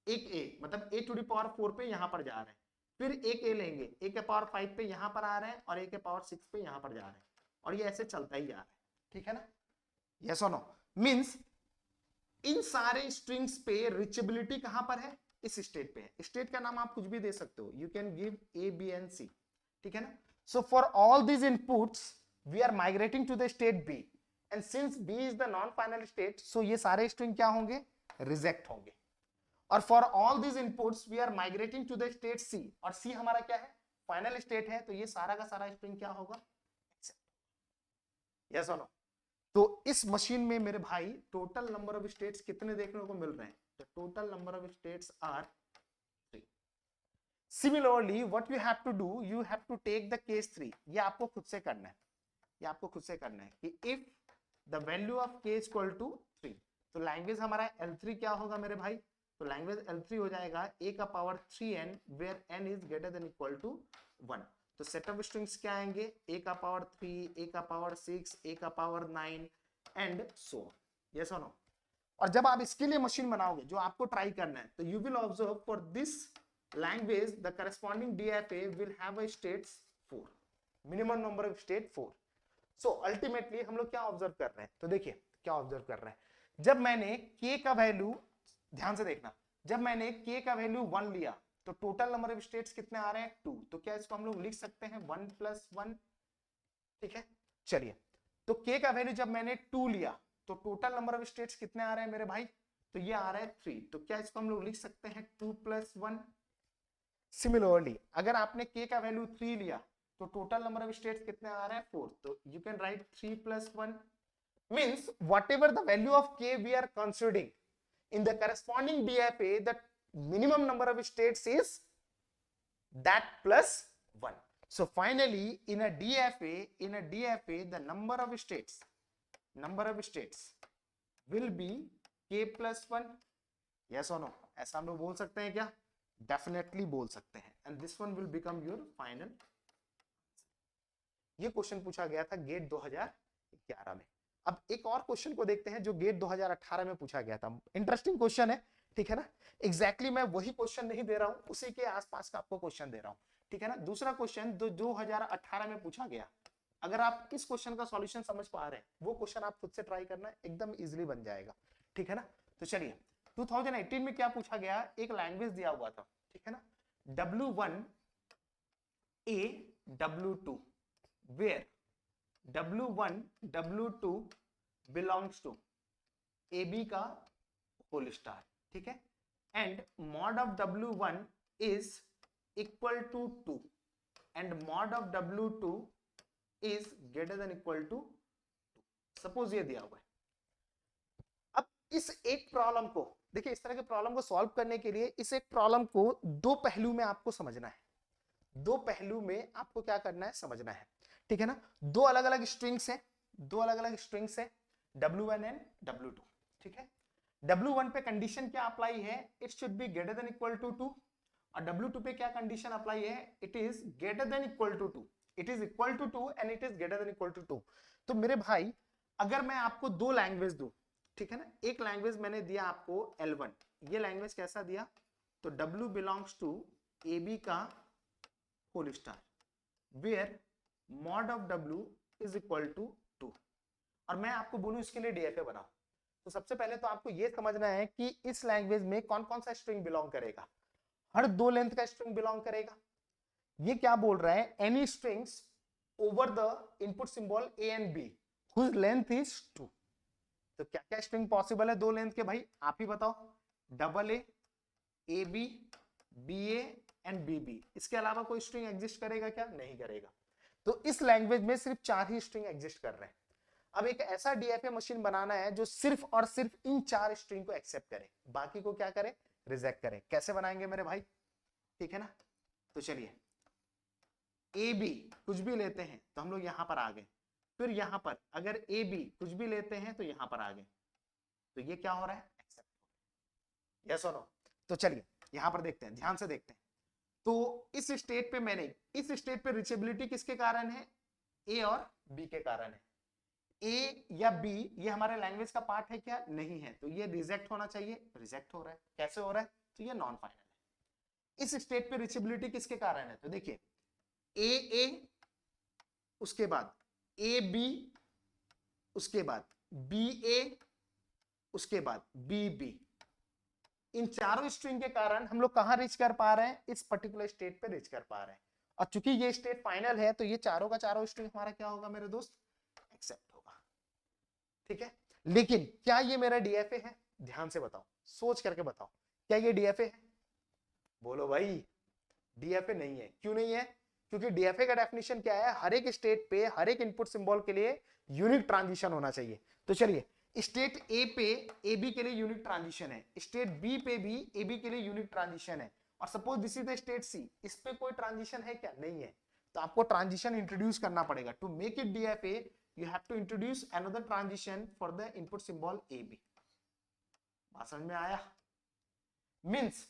Speaker 1: एक a मतलब a टू द पावर 4 पे यहां पर जा रहे हैं, फिर एक a लेंगे, a के पावर 5 पे यहां पर आ रहे हैं, और a के पावर 6 पे यहां पर जा रहे हैं, और ये ऐसे चलता ही जा रहा है, ठीक है ना, यस और नो। मींस इन सारे स्ट्रिंग्स पे रिचेबिलिटी कहां पर है, इस स्टेट पे है। स्टेट का नाम आप कुछ भी दे सकते हो, you can give A B and C, ठीक है ना। So for all these inputs we are migrating to the state B, and since B is the non final state, so ये सारे स्ट्रिंग क्या होंगे, रिजेक्ट होंगे। और for all these inputs we are migrating to the state C, और C हमारा क्या है, फाइनल स्टेट है, तो ये सारा का सारा स्ट्रिंग क्या होगा, यस और नो। तो इस मशीन में मेरे भाई टोटल नंबर ऑफ स्टेट्स कितने देखने को मिल रहे हैं, तो total number of states are 3। Similarly what you have to do, you have to take the case 3। ये आपको खुद से करना है, ये आपको खुद से करना है कि if the value of k equal to 3, तो लैंग्वेज हमारा L3 क्या होगा मेरे भाई, तो लैंग्वेज L3 हो जाएगा a का power 3n where n is greater than equal to 1। तो सेट ऑफ स्ट्रिंग्स क्या आएंगे, a का पावर 3, a का पावर 6, a का power 9 and so on, yes और नो। और जब आप इसके लिए मशीन बनाओगे, जो आपको ट्राई करना है, तो you will observe for this language the corresponding DFA will have a states 4, minimum number of state 4। So ultimately हम लोग क्या ऑब्जर्व कर रहे हैं, तो देखिए क्या ऑब्जर्व कर रहे हैं, जब मैंने k का वैल्यू, ध्यान से देखना, जब मैंने k का वैल्यू 1 लिया तो टोटल नंबर ऑफ स्टेट्स कितने आ रहे हैं 2, तो क्या इसको हम लोग लिख सकते हैं 1 + 1, ठीक है। चलिए, तो k का वैल्यू जब मैंने 2 लिया तो टोटल नंबर ऑफ स्टेट्स कितने आ रहे हैं मेरे भाई, तो ये आ रहा है 3, तो क्या इसको हम लोग लिख सकते हैं 2 + 1। सिमिलरली अगर आपने k का वैल्यू 3 लिया तो टोटल नंबर ऑफ स्टेट्स कितने आ रहे हैं 4, तो you can write 3 + 1 means whatever the value of k we are considering in the corresponding DFA, the minimum number of states is that plus 1. So finally in a DFA the number of states will be k plus 1. Yes or no? ऐसा हम लोग बोल सकते हैं क्या? Definitely बोल सकते हैं, and this one will become your final. ये क्वेश्चन पूछा गया था गेट 2011 में। अब एक और क्वेश्चन को देखते हैं जो गेट 2018 में पूछा गया था। इंटरेस्टिंग क्वेश्चन है, ठीक है ना। एग्जैक्टली मैं वही क्वेश्चन नहीं दे रहा हूं, उसी के आसपास का आपको क्वेश्चन दे रहा हूं, ठीक है ना। दूसरा क्वेश्चन जो 2018 में पूछा गया, अगर आप इस क्वेश्चन का सॉल्यूशन समझ पा रहे हैं, वो क्वेश्चन आप खुद से ट्राई करना, एकदम इजीली बन जाएगा, ठीक है ना। तो चलिए 2018 में क्या पूछा गया, एक लैंग्वेज दिया हुआ था, ठीक है ना, W1 A W2 where W1 W2 belongs to AB का होल स्टार, ठीक है, and mod of W1 is equal to 2 and mod of W2 is greater than equal to 2. Suppose ये दिया हुआ है। अब इस एक प्रॉब्लम को देखिए, इस तरह के प्रॉब्लम को सॉल्व करने के लिए इस एक प्रॉब्लम को दो पहलू में आपको समझना है, दो पहलू में आपको क्या करना है, समझना है, ठीक है ना। दो अलग अलग स्ट्रिंग्स हैं, W1 एंड W2, ठीक है। W1 पे कंडीशन क्या अप्लाई है, it should be greater than equal to 2, और W2 पे क्या कंडीशन अप्लाई है, it is greater than equal to 2, it is equal to 2 and it is greater than equal to 2। तो मेरे भाई अगर मैं आपको दो लैंग्वेज दूं, ठीक है ना, एक लैंग्वेज मैंने दिया आपको L1, ये लैंग्वेज कैसा दिया, तो W बिलोंग्स टू AB का whole star where mod of W is equal to 2, और मैं आपको बोलूं इसके लिए DFA बनाओ, तो सबसे पहले तो आपको यह समझना है कि इस लैंग्वेज में कौन कौन सा स्ट्रिंग बिलोंग करेगा, हर दो लेंथ का स्ट्रिंग बिलोंग करेगा। ये क्या बोल रहा है, any strings over the input symbol A and B whose length is 2। तो क्या क्या स्ट्रिंग पॉसिबल है दो लेंथ के, भाई आप ही बताओ, AA, AB, BA and BB, इसके अलावा कोई स्ट्रिंग एग्जिस्ट करेगा क्या, नहीं करेगा। तो इस लैंग्वेज में सिर्फ 4 ही स्ट्रिंग एग्जिस्ट कर रहे हैं। अब एक ऐसा DFA मशीन बनाना है जो सिर्फ और सिर्फ इन 4 स्ट्रिंग को एक्सेप्ट करे, बाकी को क्या करे, रिजेक्ट करे। कैसे बनाएंगे मेरे भाई, ठीक है ना। तो चलिए AB कुछ भी लेते हैं तो हम लोग यहां पर आ गए, फिर यहां पर अगर AB कुछ भी लेते हैं तो यहां पर आ गए, तो ये क्या हो रहा है, एक्सेप्ट, यस और नो। तो चलिए यहां पर देखते हैं, ध्यान से देखते हैं। तो इस स्टेट पे इस स्टेट पे रीचेबिलिटी किसके कारण है, A और B के कारण है। A या B ये हमारे लैंग्वेज का पार्ट है क्या, नहीं है, तो ये रिजेक्ट होना चाहिए, रिजेक्ट हो रहा है। कैसे हो रहा है, तो ये नॉन फाइनल है। इस स्टेट पे रीचेबिलिटी किसके कारण है, तो देखिए AA, उसके बाद AB, उसके बाद BA, उसके बाद BB, इन चारों स्ट्रिंग के कारण हम लोग कहां रीच कर पा रहे हैं, इस पर्टिकुलर स्टेट पे रीच कर पा रहे हैं। और चूंकि ये स्टेट फाइनल है तो ये चारों का चारों स्ट्रिंग हमारा क्या होगा मेरे दोस्त, एक्सेप्ट होगा, ठीक है। लेकिन क्या ये मेरा DFA है, ध्यान से बताओ, सोच करके बताओ, क्या ये DFA है, बोलो भाई, DFA नहीं है। क्यों नहीं है, क्योंकि DFA का डेफिनेशन क्या है, हर एक स्टेट पे हर एक इनपुट सिंबल के लिए यूनिक ट्रांजिशन होना चाहिए। तो चलिए स्टेट A पे AB के लिए यूनिक ट्रांजिशन है, स्टेट B पे भी AB के लिए यूनिक ट्रांजिशन है, और suppose this is the state C, इस पे कोई ट्रांजिशन है क्या, नहीं है। तो आपको ट्रांजिशन इंट्रोड्यूस करना पड़ेगा। To make it DFA you have to introduce another transition for the input symbol AB। बात समझ में आया, मींस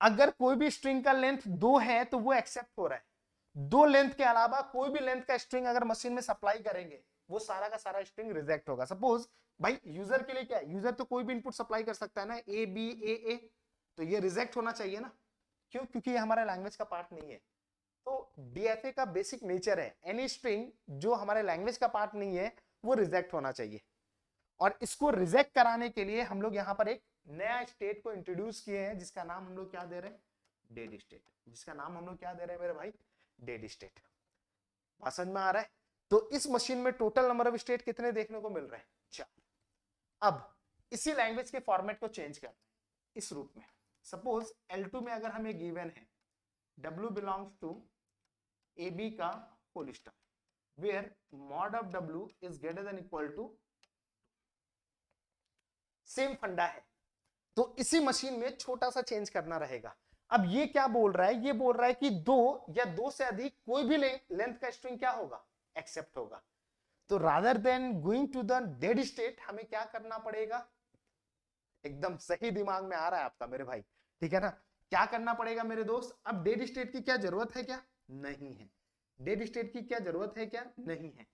Speaker 1: अगर कोई भी स्ट्रिंग का लेंथ 2 है तो वो एक्सेप्ट हो रहा है, 2 लेंथ के अलावा कोई भी लेंथ का स्ट्रिंग अगर मशीन में सप्लाई करेंगे वो सारा का सारा स्ट्रिंग रिजेक्ट होगा। सपोज भाई यूजर के लिए क्या है, यूजर तो कोई भी इनपुट सप्लाई कर सकता है ना, A B A A, तो ये रिजेक्ट होना चाहिए ना, क्यों, क्योंकि ये हमारे लैंग्वेज का पार्ट नहीं है। तो DFA का बेसिक नेचर है, एनी स्ट्रिंग जो हमारे लैंग्वेज का पार्ट नहीं है वो रिजेक्ट होना चाहिए। और इसको रिजेक्ट कराने के लिए हम लोग यहाँ पर एक नया स्टेट को इंट्रोड्यूस किए हैं, जिसका नाम हम लोग क्या दे रहे हैं, डेड स्टेट। जिसका नाम हम लोग क्या दे रहे हैं मेरे भाई, डेड स्टेट। बात समझ में आ रहा है? तो इस मशीन में टोटल नंबर ऑफ स्टेट कितने देखने को मिल रहे हैं, 4। अब इसी लैंग्वेज के फॉर्मेट को चेंज करना है इस रूप में। सपोज L2 में अगर हमें गिवन है W बिलोंग्स टू AB का whole star, where mod of W is greater than equal to, same funda है, तो इसी मशीन में छोटा सा चेंज करना रहेगा। अब ये क्या बोल रहा है, ये बोल रहा है कि 2 या 2 से अधिक कोई भी लेंथ का स्ट्रिंग क्या होगा, एक्सेप्ट होगा। तो rather than going to the dead state हमें क्या करना पड़ेगा, एकदम सही दिमाग में आ रहा है आपका मेरे भाई, ठीक है ना, क्या करना पड़ेगा मेरे दोस्त। अब डेड स्टेट की क्या जरूरत है, क्या नहीं है, डेड स्टेट की क्या जरूरत है, क्या नहीं है,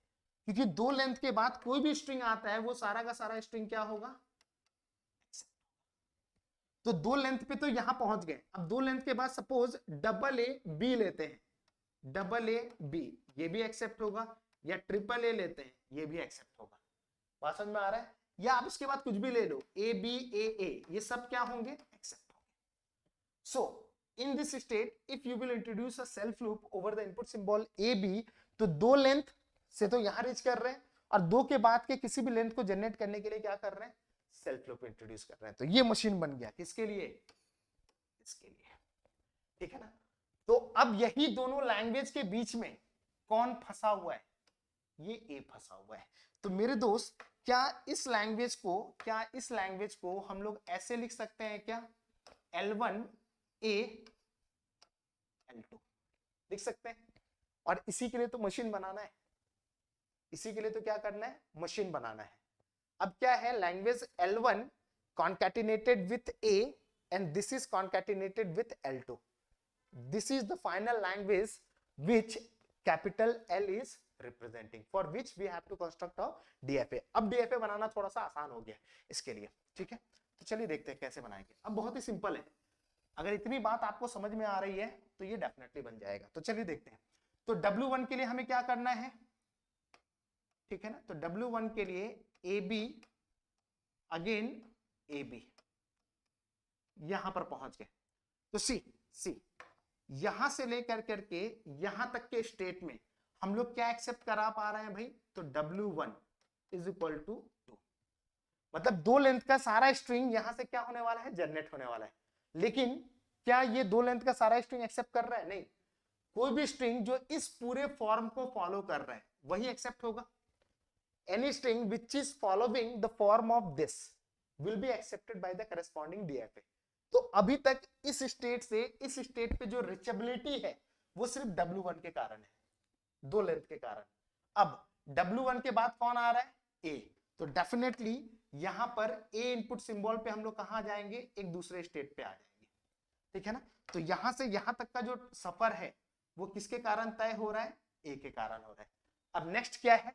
Speaker 1: क्योंकि 2 लेंथ के बाद कोई भी स्ट्रिंग आता है वो सारा का सारा स्ट्रिंग क्या होगा, तो 2 लेंथ पे तो यहां पहुंच गए। अब 2 लेंथ के बाद सपोज AA B लेते हैं, AA B ये भी एक्सेप्ट होगा, या AAA लेते हैं ये भी एक्सेप्ट होगा। बात समझ में आ रहा है? या आप इसके बाद कुछ भी ले लो, ABAA ये सब क्या होंगे, एक्सेप्ट होंगे। So in this state if you will introduce a self loop over the input symbol AB, तो 2 लेंथ से तो यहां रीच कर रहे हैं, और 2 के बाद के किसी भी लेंथ को जनरेट करने के लिए क्या कर रहे हैं, सेल्फ लूप इंट्रोड्यूस कर रहे हैं। तो ये मशीन बन गया किसके लिए, इसके लिए, ठीक है ना। तो अब यही दोनों लैंग्वेज के बीच में कौन फंसा हुआ है, ये ए फंसा हुआ है। तो मेरे दोस्त क्या इस लैंग्वेज को हम लोग ऐसे लिख सकते हैं क्या, L1 A L2 लिख सकते हैं। और इसी के लिए तो मशीन बनाना है, इसी के लिए तो क्या करना है, मशीन बनाना है। अब क्या है, language L1 concatenated with A and this is concatenated with L2. This is the final language which capital L is representing, for which we have to construct a DFA. अब DFA बनाना थोड़ा सा आसान हो गया इसके लिए, ठीक है। तो चलिए देखते हैं कैसे बनाएंगे। अब बहुत ही सिंपल है, अगर इतनी बात आपको समझ में आ रही है तो ये डेफिनेटली बन जाएगा। तो चलिए देखते हैं। तो W1 के लिए हमें क्या करना है, ठीक है ना। तो W1 के लिए AB अगेन AB, यहां पर पहुंच गए। तो सी यहां से लेकर करके यहां तक के स्टेट में हम लोग क्या एक्सेप्ट करा पा रहे हैं भाई, तो W1 इज इक्वल टू 2, मतलब 2 लेंथ का सारा स्ट्रिंग यहां से क्या होने वाला है, जनरेट होने वाला है। लेकिन क्या ये 2 लेंथ का सारा स्ट्रिंग एक्सेप्ट कर रहा है, नहीं, कोई भी स्ट्रिंग जो इस पूरे फॉर्म को फॉलो कर रहा है वही एक्सेप्ट होगा। Any string which is following the form of this will be accepted by the corresponding DFA। तो अभी तक इस स्टेट से इस स्टेट पे जो रिचेबिलिटी है वो सिर्फ W1 के कारण है, 2 लेंथ के कारण। अब W1 के बाद कौन आ रहा है, A, तो डेफिनेटली यहां पर A इनपुट सिंबल पे हम लोग कहां जाएंगे, एक दूसरे स्टेट पे आ जाएंगे, ठीक है ना। तो यहां से यहां तक का जो सफर है वो किसके कारण तय हो रहा है, A के कारण हो रहा है। अब नेक्स्ट क्या है,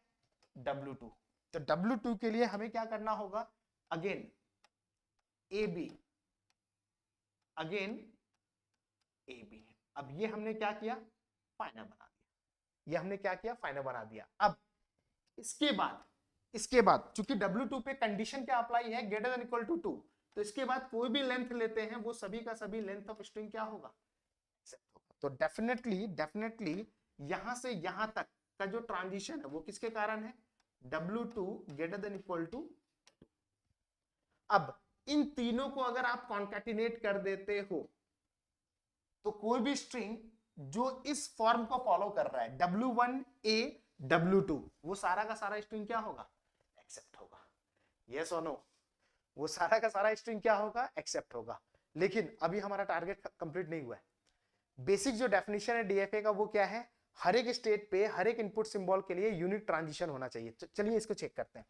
Speaker 1: W2। तो W2 के लिए हमें क्या करना होगा, अगेन AB अगेन AB। अब ये हमने क्या किया, फाइनल बना दिया, ये हमने क्या किया, फाइनल बना दिया। अब इसके बाद चूंकि W2 पे कंडीशन क्या अप्लाई है, ग्रेटर देन इक्वल टू 2, तो इसके बाद कोई भी लेंथ लेते हैं वो सभी का सभी लेंथ ऑफ स्ट्रिंग क्या होगा, तो डेफिनेटली यहां से यहां तक का जो ट्रांजिशन है वो किसके कारण है, W2 greater than equal to. अब इन तीनों को अगर आप कॉन्कैटिनेट कर देते हो तो कोई भी स्ट्रिंग जो इस फॉर्म को फॉलो कर रहा है W1 A W2, वो सारा का सारा स्ट्रिंग क्या होगा, एक्सेप्ट होगा। यस और नो, वो सारा का सारा स्ट्रिंग क्या होगा, एक्सेप्ट होगा। लेकिन अभी हमारा टारगेट कंप्लीट नहीं हुआ है। बेसिक जो डेफिनेशन है DFA का वो क्या है, हर एक स्टेट पे हर एक इनपुट सिंबल के लिए यूनिक ट्रांजिशन होना चाहिए। चलिए इसको चेक करते हैं।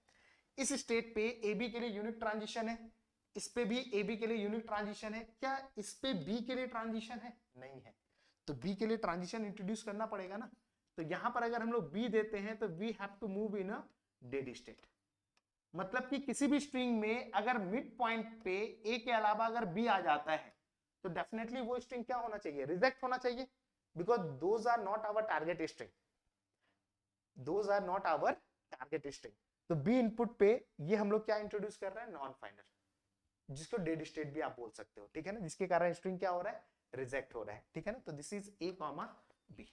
Speaker 1: इस स्टेट पे AB के लिए यूनिक ट्रांजिशन है, इस पे भी AB के लिए यूनिक ट्रांजिशन है, क्या इस पे B के लिए ट्रांजिशन है, नहीं है। तो B के लिए ट्रांजिशन इंट्रोड्यूस करना पड़ेगा ना। तो यहां पर अगर हम लोग B देते हैं तो we have to move in a dead state, मतलब कि किसी भी स्ट्रिंग में अगर मिड पॉइंट पे A के अलावा अगर B आ जाता है तो डेफिनेटली वो स्ट्रिंग क्या होना चाहिए, रिजेक्ट होना चाहिए, because those are not our target string, those are not our target string. तो बी इनपुट पे ये हम लोग क्या इंट्रोड्यूस कर रहे हैं, नॉन फाइनल, जिसको डेड स्टेट भी आप बोल सकते हो, ठीक है ना, जिसके कारण स्ट्रिंग क्या हो रहा है, रिजेक्ट हो रहा है, ठीक है ना। तो this is A comma B.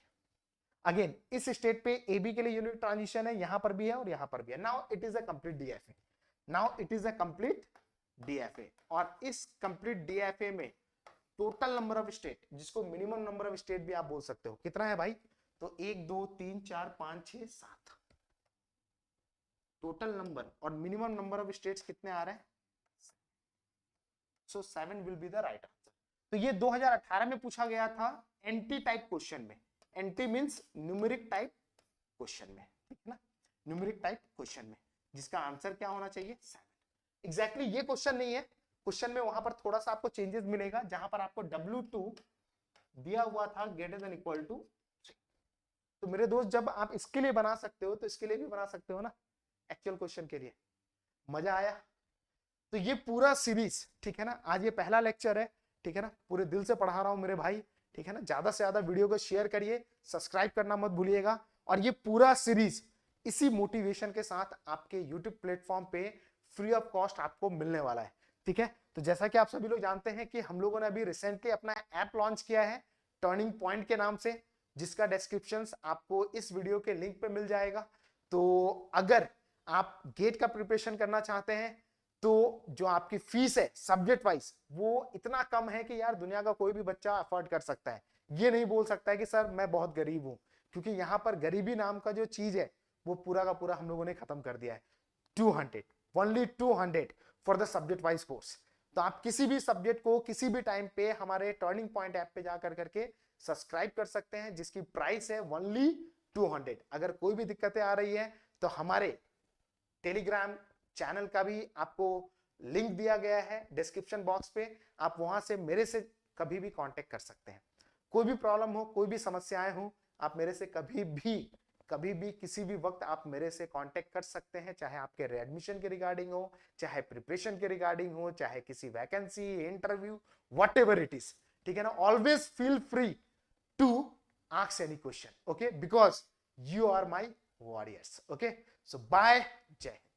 Speaker 1: Again इस स्टेट पे ए बी के लिए यूनिट ट्रांजिशन है, यहां पर भी है और यहां पर भी है। Now it is a complete DFA, now it is a complete DFA. और इस कंप्लीट डीएफए में टोटल नंबर ऑफ स्टेट, जिसको मिनिमम नंबर ऑफ स्टेट भी आप बोल सकते हो, कितना है भाई, तो 1 2 3 4 5 6 7 टोटल नंबर, और मिनिमम नंबर ऑफ स्टेट्स कितने आ रहे हैं, सो 7 will be the right answer. तो ये 2018 में पूछा गया था एंटी टाइप क्वेश्चन में, anti means numeric type question में, ठीक है ना, न्यूमेरिक टाइप क्वेश्चन में, जिसका आंसर क्या होना चाहिए, 7। एग्जैक्टली ये क्वेश्चन नहीं है, क्वेश्चन में वहां पर थोड़ा सा आपको चेंजेस मिलेगा, जहां पर आपको W2 दिया हुआ था ग्रेटर देन इक्वल टू 3। तो मेरे दोस्त जब आप इसके लिए बना सकते हो तो इसके लिए भी बना सकते हो ना, एक्चुअल क्वेश्चन के लिए। मजा आया? तो ये पूरा सीरीज, ठीक है ना, आज ये पहला लेक्चर है, ठीक है ना, पूरे दिल से पढ़ा रहा हूं मेरे भाई, ठीक है ना। ज्यादा से ज्यादा वीडियो को शेयर करिए, सब्सक्राइब करना मत भूलिएगा, और ये पूरा सीरीज इसी मोटिवेशन के साथ आपके यूट्यूब प्लेटफॉर्म पे फ्री ऑफ कॉस्ट आपको मिलने वाला है, ठीक है। तो जैसा कि आप सभी लोग जानते हैं कि हम लोगों ने अभी रिसेंटली अपना ऐप लॉन्च किया है टर्निंग पॉइंट के नाम से, जिसका डिस्क्रिप्शन आपको इस वीडियो के लिंक पे मिल जाएगा। तो अगर आप गेट का प्रिपरेशन करना चाहते हैं तो जो आपकी फीस है सब्जेक्ट वाइज वो इतना कम है कि यार दुनिया का कोई भी बच्चा अफोर्ड कर सकता है। ये नहीं बोल सकता है कि सर मैं बहुत गरीब हूं, क्योंकि यहां पर गरीबी नाम का जो चीज है वो पूरा का पूरा हम लोगों ने खत्म कर दिया है। 200 only 200 for the subject wise course. तो आप किसी भी सब्जेक्ट को किसी भी टाइम पे हमारे टर्निंग पॉइंट ऐप पे जाकर करके सब्सक्राइब कर सकते हैं, जिसकी प्राइस है ओनली 200। अगर कोई भी दिक्कतें आ रही है तो हमारे टेलीग्राम चैनल का भी आपको लिंक दिया गया है डिस्क्रिप्शन बॉक्स पे, आप वहां से मेरे से कभी भी कांटेक्ट कर सकते हैं। कोई भी प्रॉब्लम हो, कोई भी समस्याएं हो, आप मेरे से कभी भी किसी भी वक्त आप मेरे से कांटेक्ट कर सकते हैं, चाहे आपके एडमिशन के रिगार्डिंग हो, चाहे प्रिपरेशन के रिगार्डिंग हो, चाहे किसी vacancy, interview, whatever it is, ठीक है ना। Always feel free to ask any question, okay, because you are my warriors, okay. So bye, जय हिंद।